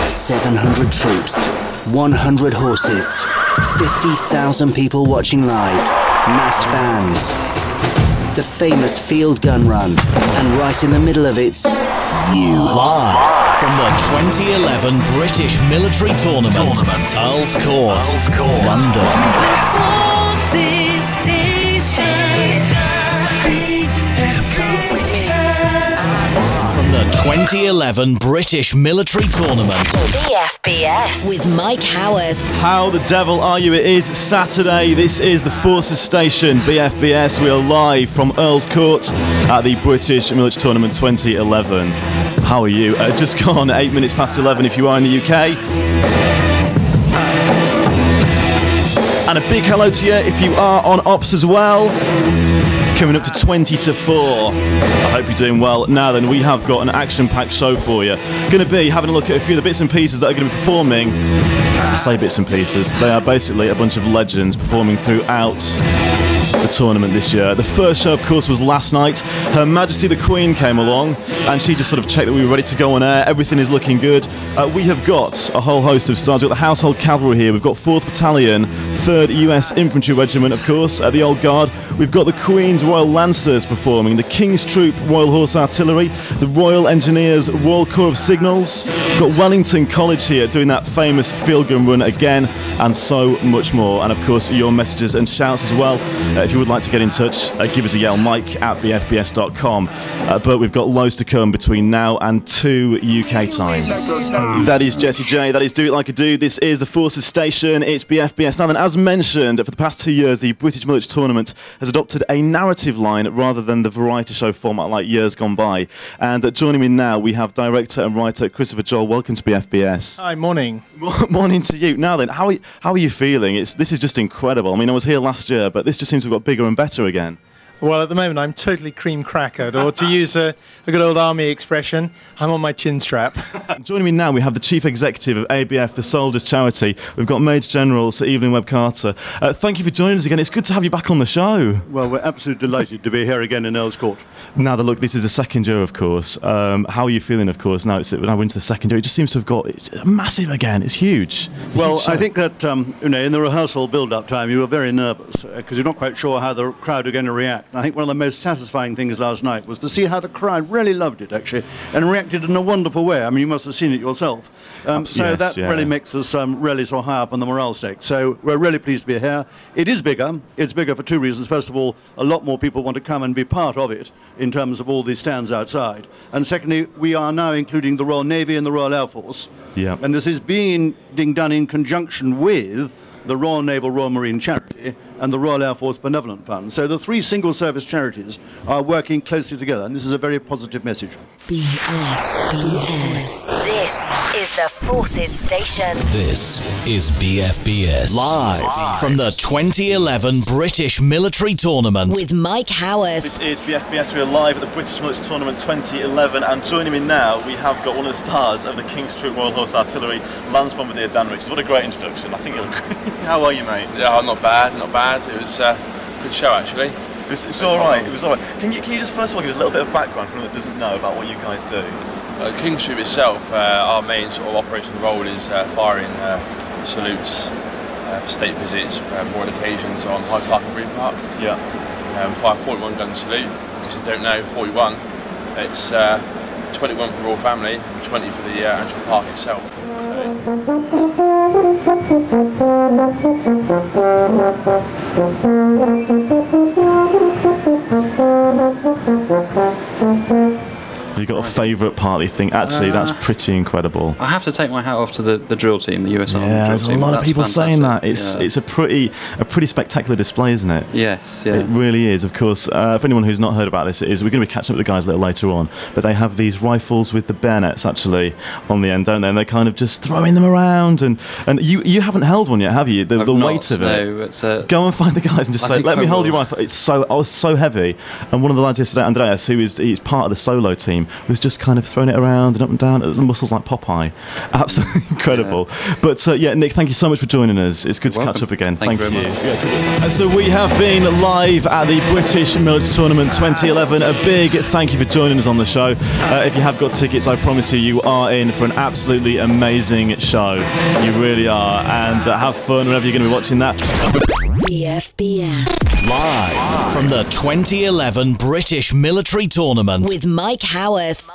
700 troops, 100 horses, 50,000 people watching live, massed bands, the famous field gun run, and right in the middle of it, you. Live from the 2011 British military tournament, Earls Court, London. From the 2011 British military tournament, BFBS with Mike Howarth. How the devil are you? It is Saturday. This is the Forces Station, BFBS. We are live from Earls Court at the British Military Tournament 2011. How are you? Just gone 8 minutes past 11 if you are in the UK. And a big hello to you if you are on Ops as well. Coming up to 20 to 4. I hope you're doing well. Now then, we have got an action-packed show for you. Going to be having a look at a few of the bits and pieces that are going to be performing. I say bits and pieces. They are basically a bunch of legends performing throughout the tournament this year. The first show, of course, was last night. Her Majesty the Queen came along and she just sort of checked that we were ready to go on air. Everything is looking good. We have got a whole host of stars. We've got the Household Cavalry here. We've got 4th Battalion, 3rd US Infantry Regiment, of course, the Old Guard. We've got the Queen's Royal Lancers performing, the King's Troop Royal Horse Artillery, the Royal Engineers Royal Corps of Signals. We've got Wellington College here doing that famous field gun run again, and so much more. And of course, your messages and shouts as well. If you would like to get in touch, give us a yell, mike@bfbs.com. But we've got loads to come between now and 2 UK time. That is Jesse J. That is Do It Like a Dude. This is the Forces Station. It's BFBS. Now then, as mentioned, for the past 2 years, the British Military Tournament has adopted a narrative line rather than the variety show format like years gone by. And joining me now, we have director and writer Christopher Joel. Welcome to BFBS. Hi, morning. Morning to you. Now then, how are you feeling? This is just incredible. I mean, I was here last year, but this just seems to have got bigger and better again. Well, at the moment, I'm totally cream crackered, or to use a good old army expression, I'm on my chin strap. Joining me now, we have the Chief Executive of ABF, the Soldiers Charity. We've got Major General Sir Evelyn Webb-Carter. Thank you for joining us again. It's good to have you back on the show. Well, we're absolutely delighted to be here again in Earls Court. Now, look, this is the second year, of course. How are you feeling, of course, now we're into the second year? It just seems to have got massive again. It's huge. Well, I think that in the rehearsal build-up time, you were very nervous because you're not quite sure how the crowd are going to react. I think one of the most satisfying things last night was to see how the crowd really loved it, actually, and reacted in a wonderful way. I mean, you must have seen it yourself. So that really makes us really so high up on the morale stake. So we're really pleased to be here. It is bigger. It's bigger for two reasons. First of all, a lot more people want to come and be part of it in terms of all the stands outside. And secondly, we are now including the Royal Navy and the Royal Air Force. Yeah. And this is being done in conjunction with the Royal Naval Royal Marine Charity and the Royal Air Force Benevolent Fund. So the three single-service charities are working closely together, and this is a very positive message. BFBS. This is the Forces Station. This is BFBS. Live from the 2011 British military tournament With Mike Howarth. This is BFBS. We are live at the British Military Tournament 2011, and joining me now, we have got one of the stars of the King's Troop Royal Horse Artillery, Lance Bombardier Dan Richards. What a great introduction. I think you'll agree. How are you, mate? Yeah, not bad, not bad. It was a good show, actually. It was all right. It was all right. Can you just first of all give us a little bit of background for anyone that doesn't know about what you guys do? King's Troop itself, our main sort of operational role is firing salutes for state visits, more occasions on Hyde Park and Green Park. Yeah. Fire 41 gun salute. Because you don't know, 41. It's 21 for the royal family, and 20 for the actual park itself. You've got a favourite part, you think, actually, that's pretty incredible. I have to take my hat off to the drill team, the US Army drill there's team. a lot of people saying that. Fantastic. It's a pretty spectacular display, isn't it? Yes, yeah. It really is. Of course, for anyone who's not heard about this, we're going to be catching up with the guys a little later on, but they have these rifles with the bayonets actually on the end, don't they? And they're kind of just throwing them around, and you haven't held one yet, have you? The weight of it. No, but, go and find the guys and just say, let me hold your rifle. I was so heavy. And one of the lads yesterday, Andreas, he's part of the solo team, was just kind of throwing it around and up and down. The muscles like Popeye. Absolutely incredible. Yeah. But Nick, thank you so much for joining us. It's good to catch up again. Thank you. Yeah, so we have been live at the British Military Tournament 2011. A big thank you for joining us on the show. If you have got tickets, I promise you are in for an absolutely amazing show. You really are. And have fun whenever you're going to be watching that. BFBS. Live from the 2011 British Military Tournament with Mike Howarth.